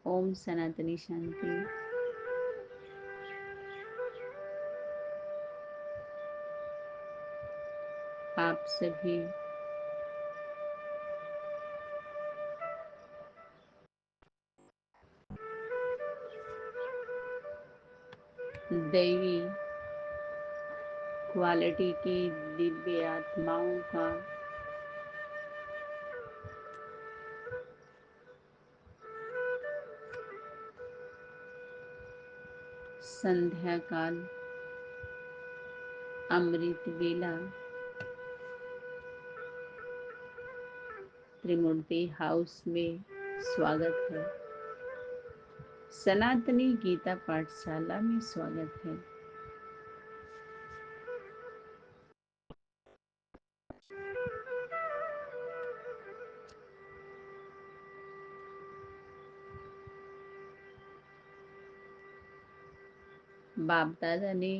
ओम सनातनी शांति। आप सभी दैवी क्वालिटी की दिव्य आत्माओं का संध्या काल अमृत वेला त्रिमूर्ति हाउस में स्वागत है। सनातनी गीता पाठशाला में स्वागत है। बाप दादा ने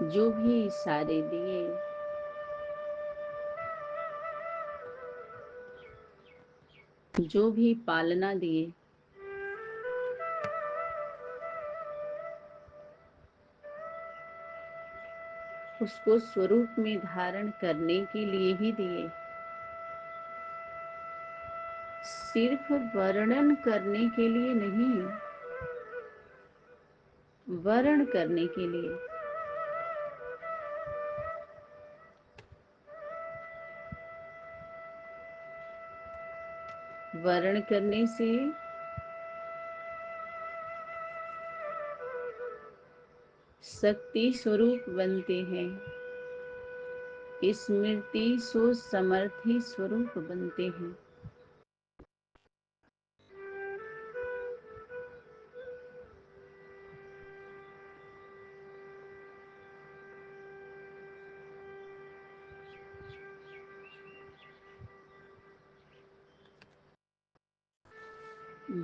जो भी इशारे दिए, जो भी पालना दिए, उसको स्वरूप में धारण करने के लिए ही दिए। सिर्फ वर्णन करने के लिए नहीं, वर्ण करने के लिए। वर्ण करने से शक्ति स्वरूप बनते हैं, स्मृति सो समर्थी स्वरूप बनते हैं।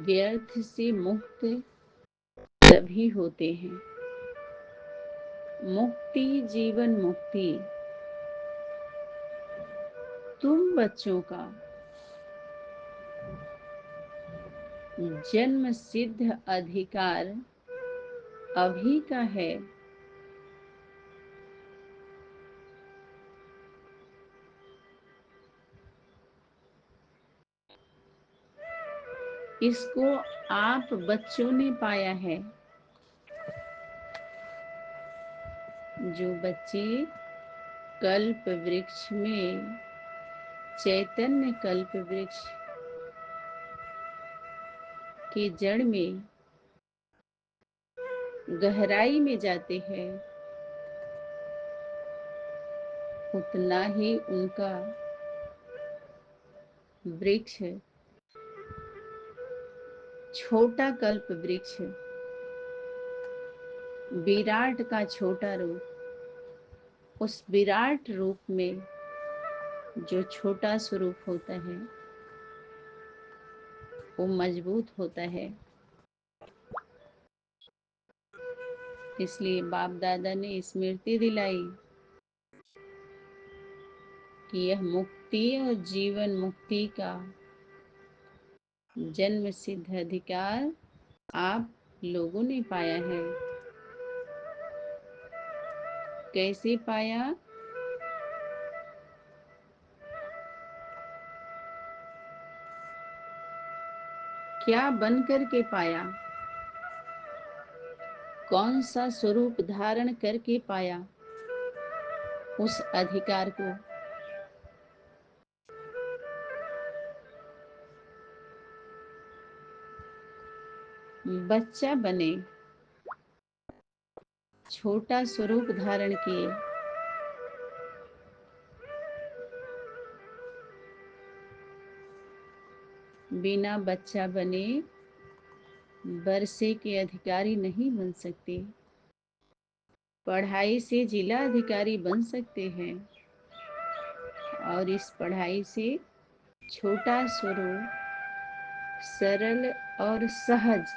व्यर्थ से मुक्त तभी होते हैं। मुक्ति, जीवन मुक्ति तुम बच्चों का जन्म सिद्ध अधिकार अभी का है। इसको आप बच्चों ने पाया है। जो बच्चे कल्प वृक्ष में, चैतन्य कल्प वृक्ष की जड़ में गहराई में जाते हैं, उतना ही उनका वृक्ष, छोटा कल्प वृक्ष, विराट का छोटा रूप, उस विराट रूप में जो छोटा स्वरूप होता है वो मजबूत होता है। इसलिए बाप दादा ने स्मृति दिलाई कि यह मुक्ति और जीवन मुक्ति का जन्म सिद्ध अधिकार आप लोगों ने पाया है। कैसे पाया? क्या बन करके पाया? कौन सा स्वरूप धारण करके पाया उस अधिकार को? बच्चा बने, छोटा स्वरूप धारण किए, बिना बच्चा बने वर्षे के अधिकारी नहीं बन सकते। पढ़ाई से जिला अधिकारी बन सकते हैं, और इस पढ़ाई से छोटा स्वरूप सरल और सहज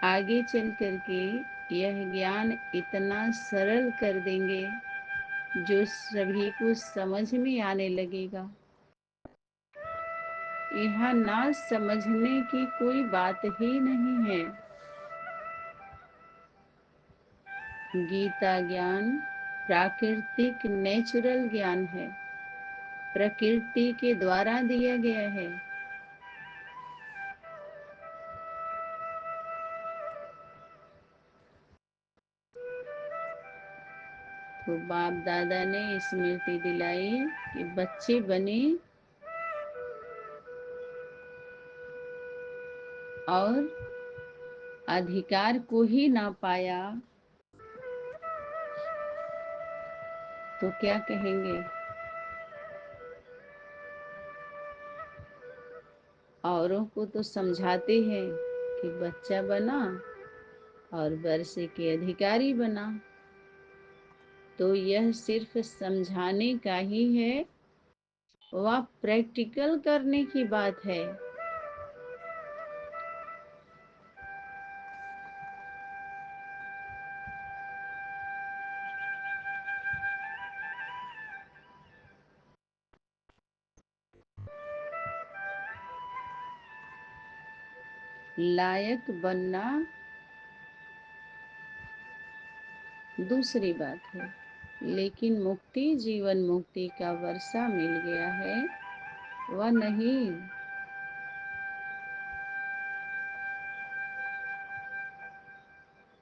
आगे चल करके यह ज्ञान इतना सरल कर देंगे जो सभी को समझ में आने लगेगा। यहाँ ना समझने की कोई बात ही नहीं है। गीता ज्ञान प्राकृतिक नेचुरल ज्ञान है, प्रकृति के द्वारा दिया गया है। तो बाप दादा ने स्मृति दिलाई कि बच्चे बने और अधिकार को ही ना पाया तो क्या कहेंगे? औरों को तो समझाते हैं कि बच्चा बना और वर्षे के अधिकारी बना, तो यह सिर्फ समझाने का ही है, वह प्रैक्टिकल करने की बात है। लायक बनना दूसरी बात है, लेकिन मुक्ति, जीवन मुक्ति का वर्षा मिल गया है, वह नहीं।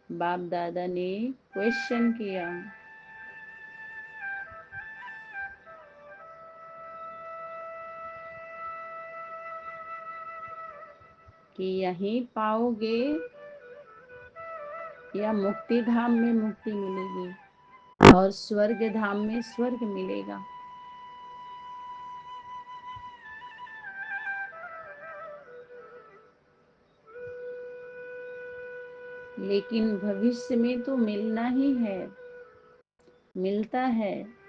बाप दादा ने क्वेश्चन किया कि यहीं पाओगे या मुक्ति धाम में मुक्ति मिलेगी और स्वर्ग धाम में स्वर्ग मिलेगा। लेकिन भविष्य में तो मिलना ही है, मिलता है।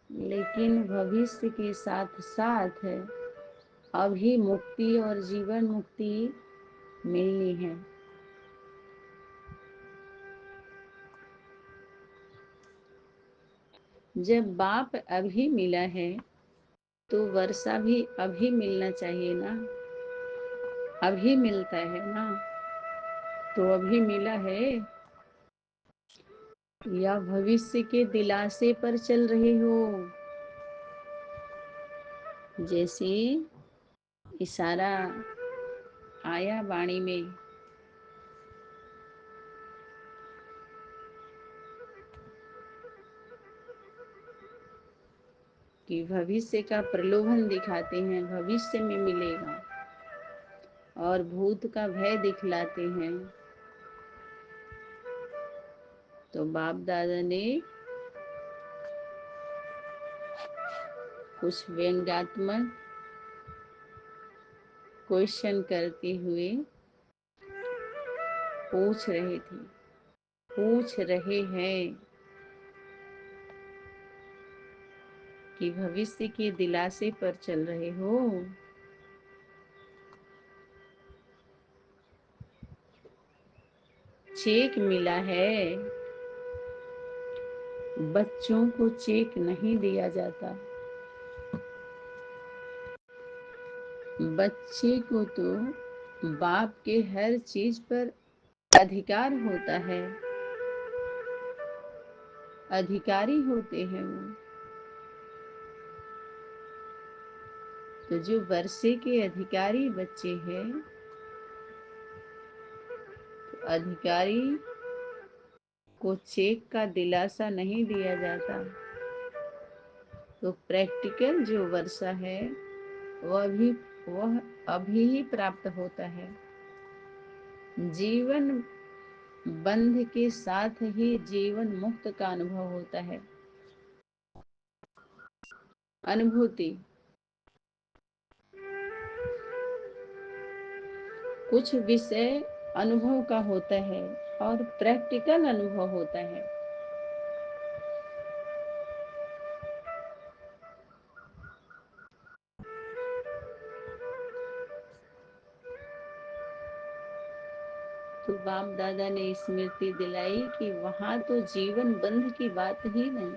लेकिन भविष्य के साथ साथ है अभी मुक्ति और जीवन मुक्ति मिलनी है। जब बाप अभी मिला है तो वर्षा भी अभी मिलना चाहिए ना, अभी मिलता है ना, तो अभी मिला है। या भविष्य के दिलासे पर चल रहे हो? जैसे इशारा आया वाणी में कि भविष्य का प्रलोभन दिखाते हैं, भविष्य में मिलेगा, और भूत का भय दिखलाते हैं। तो बाप दादा ने कुछ व्यंग्यात्मक क्वेश्चन करते हुए पूछ रहे हैं कि भविष्य के दिलासे पर चल रहे हो? चेक मिला है, बच्चों को चेक नहीं दिया जाता। बच्चे को तो बाप के हर चीज पर अधिकार होता है, अधिकारी होते हैं वो। तो जो वर्षे के अधिकारी बच्चे हैं, तो अधिकारी को चेक का दिलासा नहीं दिया जाता। तो प्रैक्टिकल जो वर्षा है वह अभी ही प्राप्त होता है। जीवन बंध के साथ ही जीवन मुक्त का अनुभव होता है। अनुभूति कुछ विषय अनुभव का होता है और प्रैक्टिकल अनुभव होता है। तो बाप दादा ने स्मृति दिलाई कि वहां तो जीवन बंध की बात ही नहीं,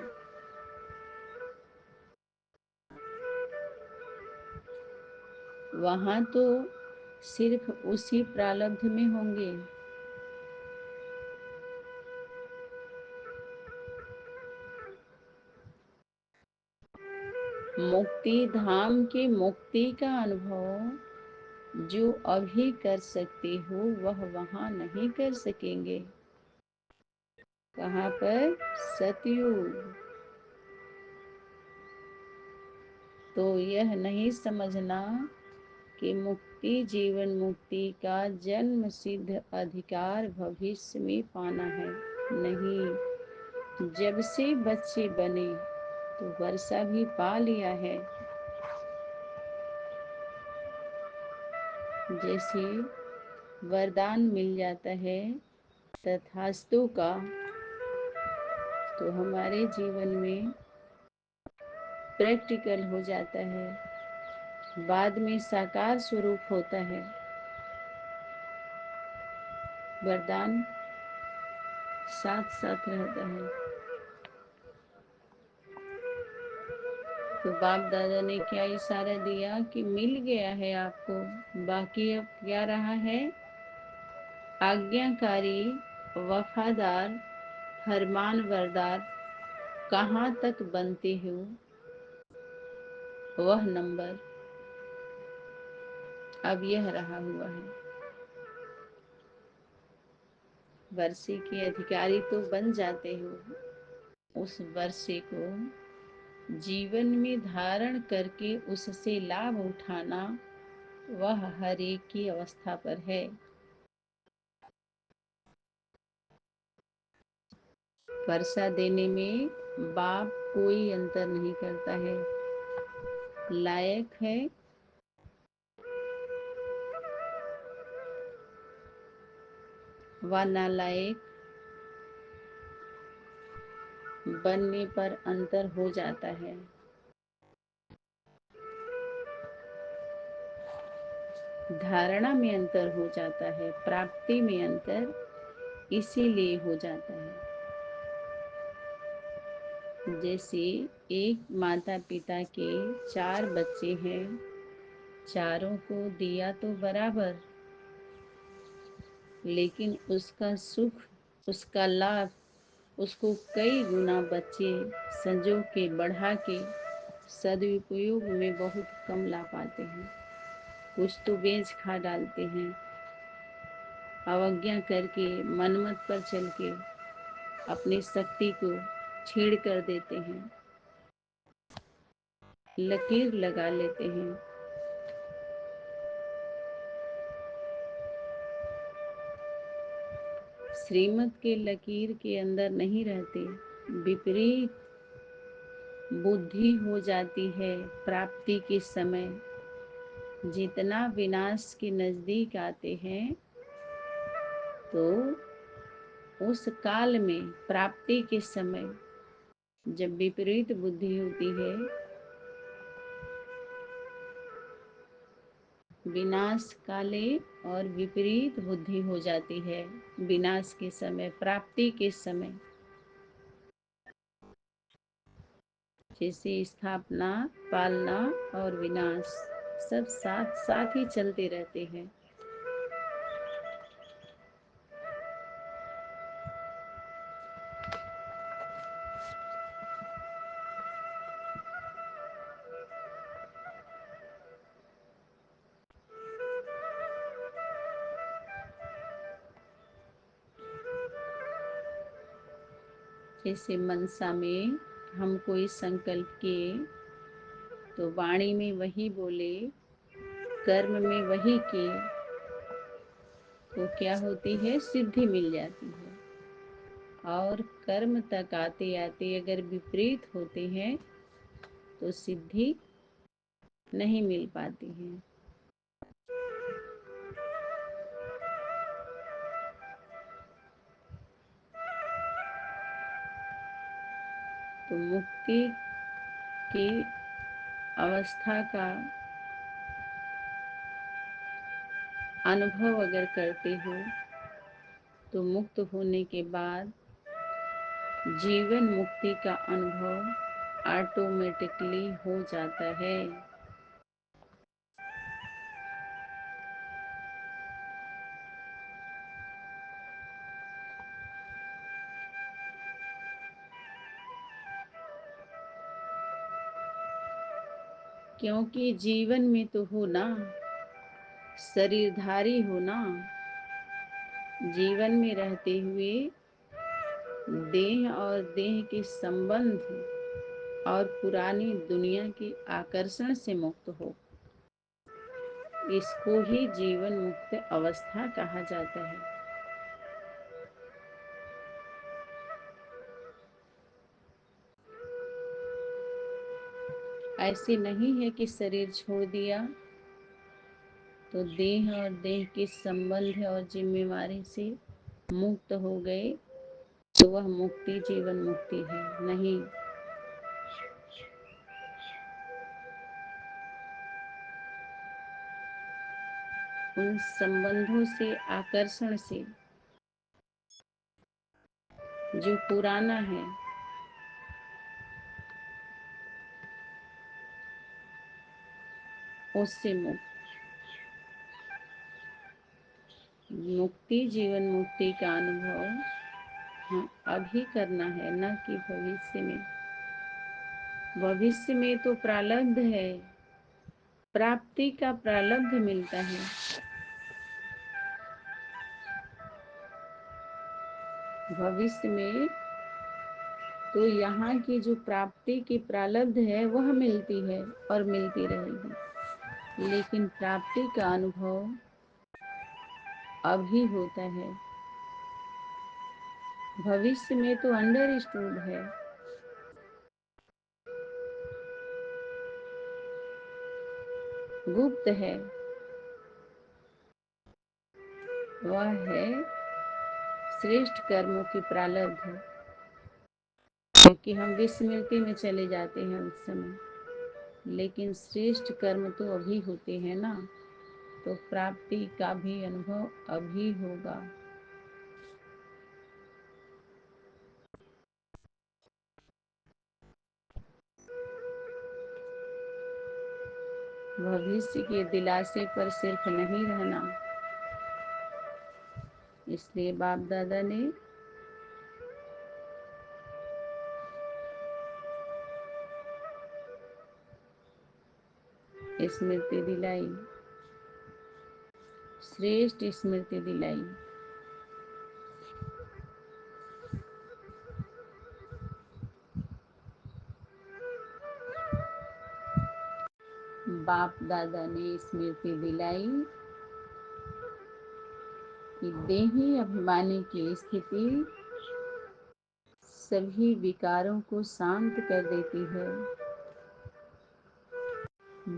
वहां तो सिर्फ उसी प्रारब्ध में होंगे। मुक्ति धाम की मुक्ति का अनुभव जो अभी कर सकते हो वह वहां नहीं कर सकेंगे। कहाँ पर? सतयुग। तो यह नहीं समझना कि मुक्ति जीवन मुक्ति का जन्म सिद्ध अधिकार भविष्य में पाना है। नहीं, जब से बच्चे बने तो वर्षा भी पा लिया है। जैसे वरदान मिल जाता है तथास्तु का, तो हमारे जीवन में प्रैक्टिकल हो जाता है, बाद में साकार स्वरूप होता है। वरदान साथ साथ रहता है। तो बाप दादा ने क्या इशारा दिया कि मिल गया है आपको, बाकी अब क्या रहा है? आज्ञाकारी, वफादार, फरमान बरदार कहाँ तक बनते हो, वह नंबर अब यह रहा हुआ है। वर्षे के अधिकारी तो बन जाते हो, उस वर्षे को जीवन में धारण करके उससे लाभ उठाना वह हर एक की अवस्था पर है। वर्षा देने में बाप कोई अंतर नहीं करता है, लायक है व नालायक बनने पर अंतर हो जाता है। धारणा में अंतर हो जाता है, प्राप्ति में अंतर इसीलिए हो जाता है। जैसे एक माता पिता के 4 बच्चे हैं, चारों को दिया तो बराबर, लेकिन उसका सुख, उसका लाभ उसको कई गुना बच्चे संजो के बढ़ा के सदुपयोग में बहुत कम ला पाते हैं। कुछ तो बेच खा डालते हैं, अवज्ञा करके मनमत पर चल के अपनी शक्ति को छेड़ कर देते हैं, लकीर लगा लेते हैं। श्रीमत के लकीर के अंदर नहीं रहते, विपरीत बुद्धि हो जाती है प्राप्ति के समय। जितना विनाश के नजदीक आते हैं तो उस काल में प्राप्ति के समय जब विपरीत बुद्धि होती है, विनाश काले और विपरीत बुद्धि हो जाती है। विनाश के समय, प्राप्ति के समय, जैसे स्थापना, पालना और विनाश सब साथ साथ ही चलते रहते हैं। जैसे मनसा में हम कोई संकल्प किए तो वाणी में वही बोले, कर्म में वही किए, तो क्या होती है? सिद्धि मिल जाती है। और कर्म तक आते आते अगर विपरीत होते हैं तो सिद्धि नहीं मिल पाती है। तो मुक्ति की अवस्था का अनुभव अगर करते हो तो मुक्त होने के बाद जीवन मुक्ति का अनुभव ऑटोमेटिकली हो जाता है। क्योंकि जीवन में तो हो ना, शरीरधारी हो ना, जीवन में रहते हुए देह और देह के संबंध और पुरानी दुनिया के आकर्षण से मुक्त हो, इसको ही जीवन मुक्त अवस्था कहा जाता है। ऐसे नहीं है कि शरीर छोड़ दिया तो देह और देह के संबंध और जिम्मेवारी से मुक्त हो गए तो वह मुक्ति जीवन मुक्ति है, नहीं। उन संबंधों से, आकर्षण से, जो पुराना है, उससे मुक्ति जीवन मुक्ति का अनुभव हाँ अभी करना है, न कि भविष्य में। भविष्य में तो प्रारब्ध है, प्राप्ति का प्रारब्ध मिलता है। भविष्य में तो यहाँ की जो प्राप्ति की प्रारब्ध है वह मिलती है और मिलती रहेगी, लेकिन प्राप्ति का अनुभव अभी होता है। भविष्य में तो अंडरस्टूड है। गुप्त है, वह है श्रेष्ठ कर्मों की प्रारब्ध, क्योंकि हम विस्मृति में चले जाते हैं उस समय, लेकिन श्रेष्ठ कर्म तो अभी होते हैं ना, तो प्राप्ति का भी अनुभव अभी होगा। भविष्य के दिलासे पर सिर्फ नहीं रहना, इसलिए बाप दादा ने स्मृति दिलाई, श्रेष्ठ स्मृति दिलाई। बाप दादा ने स्मृति दिलाई कि देही अभिमानी की स्थिति सभी विकारों को शांत कर देती है,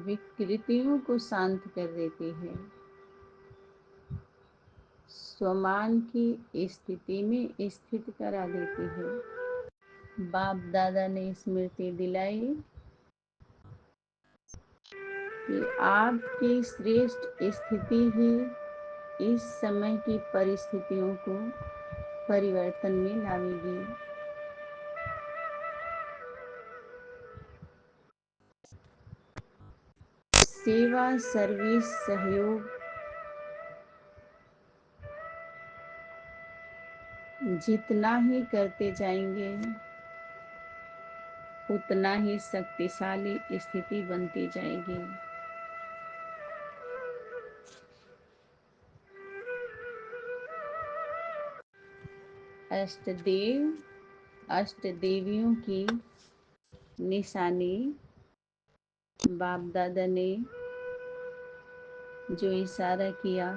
विकृतियों को शांत कर देती है, स्वमान की स्थिति में स्थित करा देती है। बाप दादा ने स्मृति दिलाई कि आपकी श्रेष्ठ स्थिति ही इस समय की परिस्थितियों को परिवर्तन में लाएगी। सेवा, सर्विस, सहयोग जितना ही करते जाएंगे उतना ही शक्तिशाली स्थिति बनती जाएगी। अष्टदेव, अष्टदेवियों की निशानी बाप दादा ने जो इशारा किया,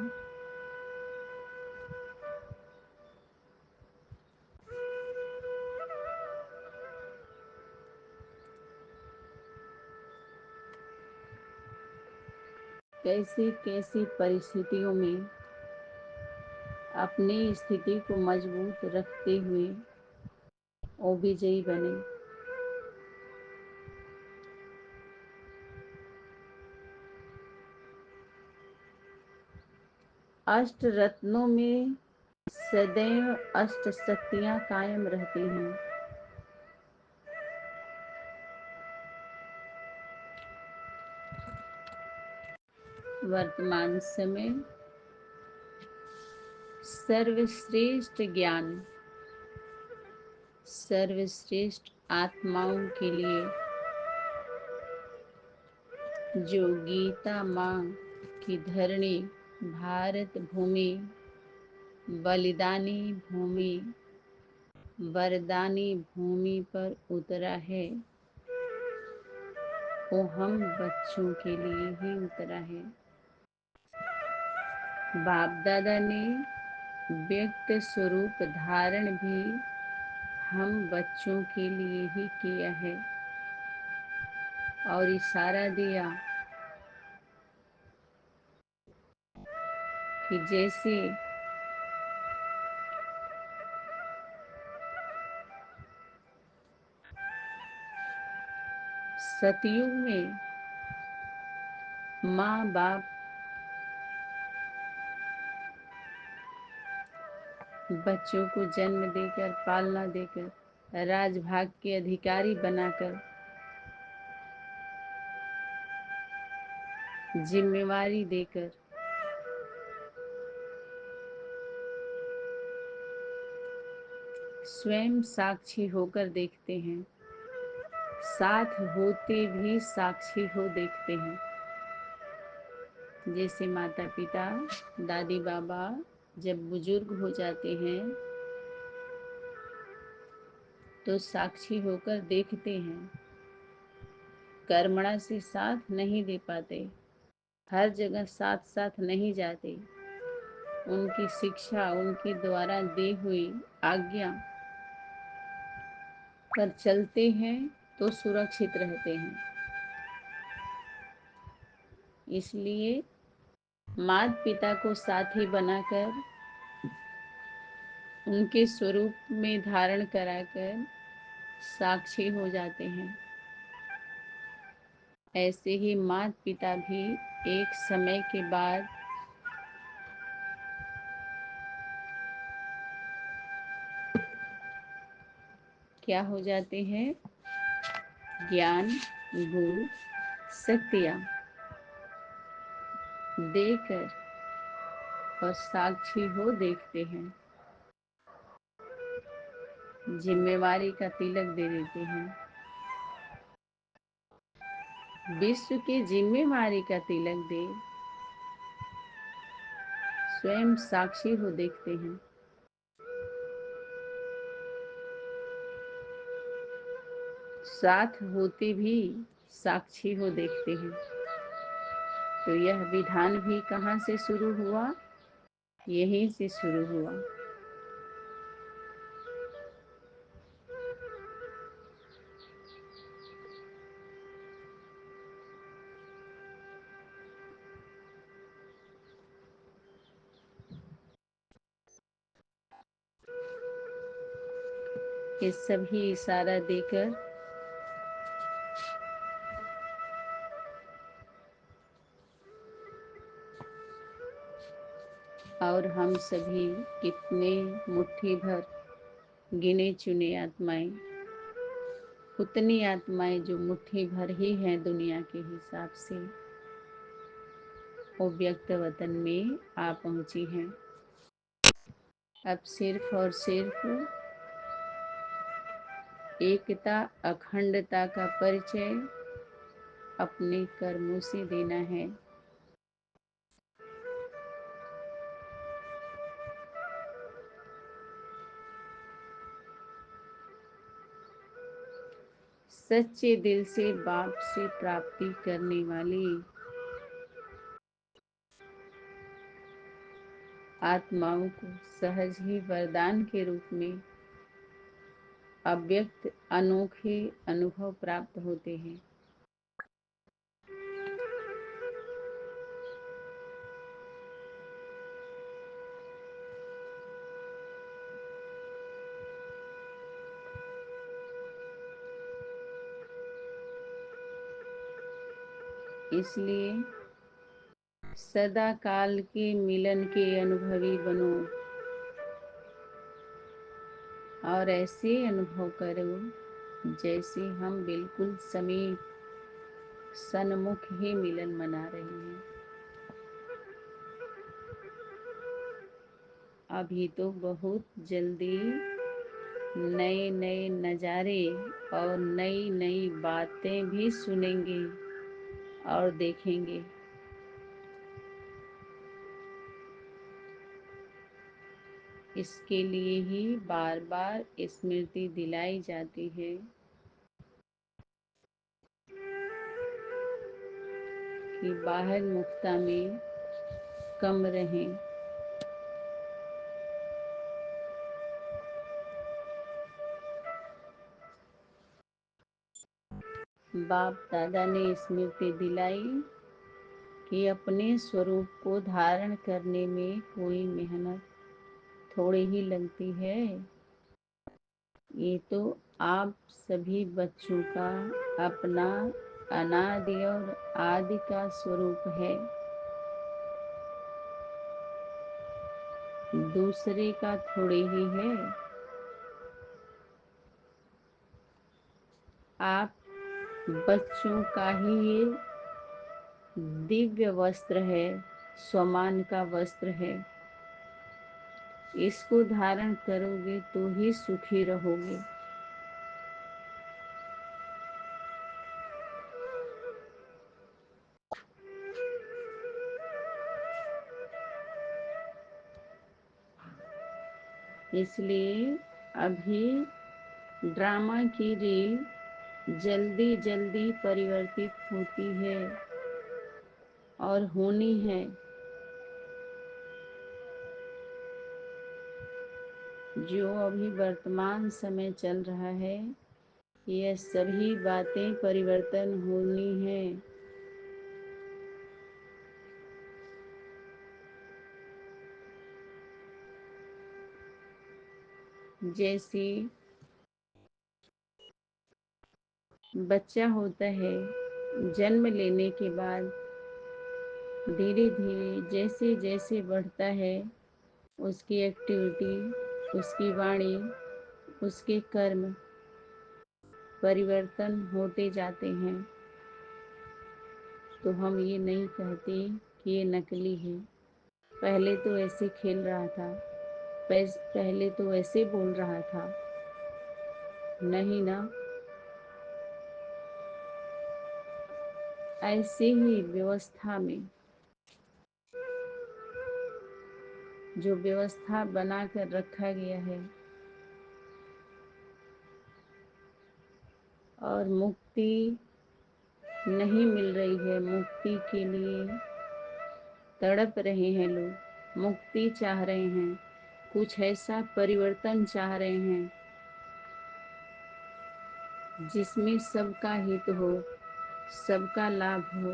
कैसी कैसी परिस्थितियों में अपनी स्थिति को मजबूत रखते हुए वो विजयी बने। अष्ट रत्नों में सदैव अष्ट शक्तियाँ कायम रहती हैं। वर्तमान समय सर्वश्रेष्ठ ज्ञान, सर्वश्रेष्ठ आत्माओं के लिए जो गीता माँ की धरणी भारत भूमि, बलिदानी भूमि, वरदानी भूमि पर उतरा है, वो हम बच्चों के लिए ही उतरा है। बाप दादा ने व्यक्त स्वरूप धारण भी हम बच्चों के लिए ही किया है और इशारा दिया कि जैसे सतयुग में माँ बाप बच्चों को जन्म देकर, पालना देकर, राजभाग के अधिकारी बनाकर, जिम्मेवारी देकर स्वयं साक्षी होकर देखते हैं, साथ होते भी साक्षी हो देखते हैं। जैसे माता पिता, दादी बाबा जब बुजुर्ग हो जाते हैं तो साक्षी होकर देखते हैं, कर्मणा से साथ नहीं दे पाते, हर जगह साथ साथ नहीं जाते, उनकी शिक्षा, उनके द्वारा दी हुई आज्ञा पर चलते हैं तो सुरक्षित रहते हैं। इसलिए माता पिता को साथी बनाकर, उनके स्वरूप में धारण कराकर साक्षी हो जाते हैं। ऐसे ही माता पिता भी एक समय के बाद क्या हो जाते हैं? ज्ञान, गुण, शक्तियाँ देकर और साक्षी हो देखते हैं, जिम्मेवारी का तिलक दे देते हैं, विश्व की जिम्मेवारी का तिलक दे स्वयं साक्षी हो देखते हैं। साथ होते भी साक्षी हो देखते हैं। तो यह विधान भी कहाँ से शुरू हुआ? यहीं से शुरू हुआ। ये सभी इशारा देकर और हम सभी कितने मुट्ठी भर गिने चुने आत्माएं, उतनी आत्माएं जो मुट्ठी भर ही हैं दुनिया के हिसाब से, वो व्यक्त वतन में आ पहुंची हैं। अब सिर्फ और सिर्फ एकता, अखंडता का परिचय अपने कर्मों से देना है। सच्चे दिल से बाप से प्राप्ति करने वाली आत्माओं को सहज ही वरदान के रूप में अव्यक्त अनोखे अनुभव प्राप्त होते हैं। इसलिए सदा काल के मिलन के अनुभवी बनो। और ऐसे अनुभव करो जैसे हम बिल्कुल समीप सन्मुख ही मिलन मना रहे हैं। अभी तो बहुत जल्दी नए नए नज़ारे और नई नई बातें भी सुनेंगे और देखेंगे। इसके लिए ही बार बार स्मृति दिलाई जाती है कि बाहर मुक्ता में कम रहें। बाप दादा ने स्मृति दिलाई कि अपने स्वरूप को धारण करने में कोई मेहनत थोड़ी ही लगती है। ये तो आप सभी बच्चों का अपना अनादि और आदि का स्वरूप है, दूसरे का थोड़े ही है। आप बच्चों का ही ये दिव्य वस्त्र है, स्वमान का वस्त्र है। इसको धारण करोगे तो ही सुखी रहोगे। इसलिए अभी ड्रामा की रील जल्दी जल्दी परिवर्तित होती है और होनी है। जो अभी वर्तमान समय चल रहा है, यह सभी बातें परिवर्तन होनी है। जैसे बच्चा होता है, जन्म लेने के बाद धीरे धीरे जैसे जैसे बढ़ता है, उसकी एक्टिविटी, उसकी वाणी, उसके कर्म परिवर्तन होते जाते हैं। तो हम ये नहीं कहते कि ये नकली है। पहले तो ऐसे खेल रहा था, पहले तो ऐसे बोल रहा था, नहीं ना। ऐसे ही व्यवस्था में जो व्यवस्था बना कर रखा गया है और मुक्ति नहीं मिल रही है, मुक्ति के लिए तड़प रहे हैं लोग, मुक्ति चाह रहे हैं, कुछ ऐसा परिवर्तन चाह रहे हैं जिसमें सबका हित हो, सबका लाभ हो,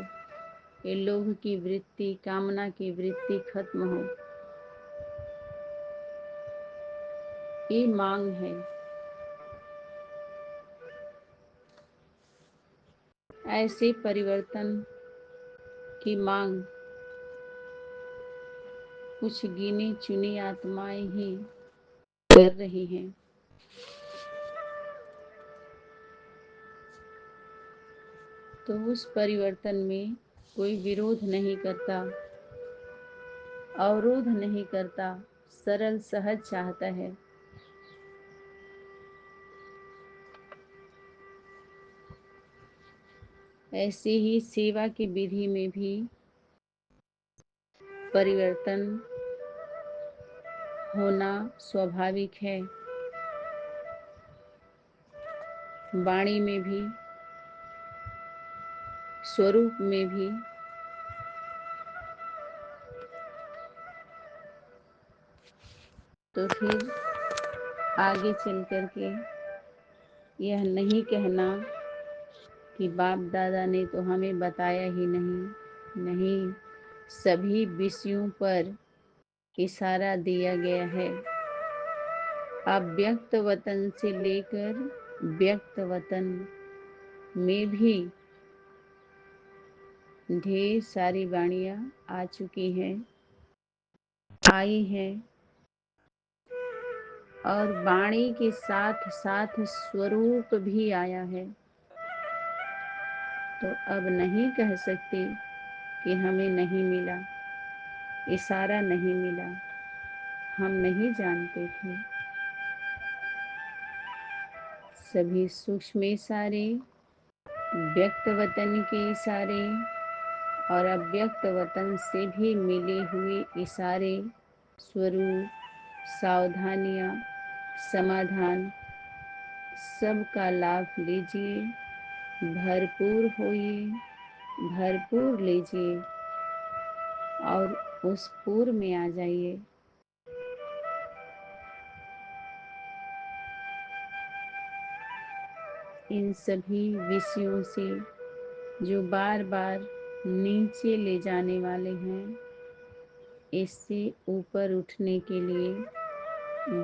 ये लोभ की वृत्ति, कामना की वृत्ति खत्म हो। ये मांग है। ऐसे परिवर्तन की मांग कुछ गिनी चुनी आत्माएं ही कर रही हैं। तो उस परिवर्तन में कोई विरोध नहीं करता, अवरोध नहीं करता, सरल सहज चाहता है। ऐसे ही सेवा की विधि में भी परिवर्तन होना स्वाभाविक है। वाणी में भी, स्वरूप में भी। तो फिर आगे चल कर के यह नहीं कहना कि बाप दादा ने तो हमें बताया ही नहीं। नहीं, सभी विषयों पर इशारा दिया गया है। अव्यक्त वतन से लेकर व्यक्त वतन में भी ढेर सारी वाणियाँ आ चुकी हैं, आई हैं। और वाणी के साथ साथ स्वरूप भी आया है। तो अब नहीं कह सकते कि हमें नहीं मिला, इशारा नहीं मिला, हम नहीं जानते थे। सभी सूक्ष्म इशारे, व्यक्त वतन के इशारे और अव्यक्त वतन से भी मिले हुए इशारे, स्वरूप, सावधानियाँ, समाधान, सबका लाभ लीजिए, भरपूर होइए, भरपूर लीजिए और उस पूर में आ जाइए। इन सभी विषयों से जो बार बार नीचे ले जाने वाले हैं, इससे ऊपर उठने के लिए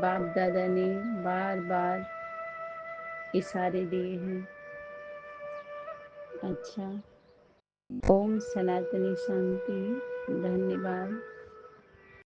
बाप दादा ने बार बार इशारे दिए हैं। अच्छा, ओम सनातनी शांति। धन्यवाद।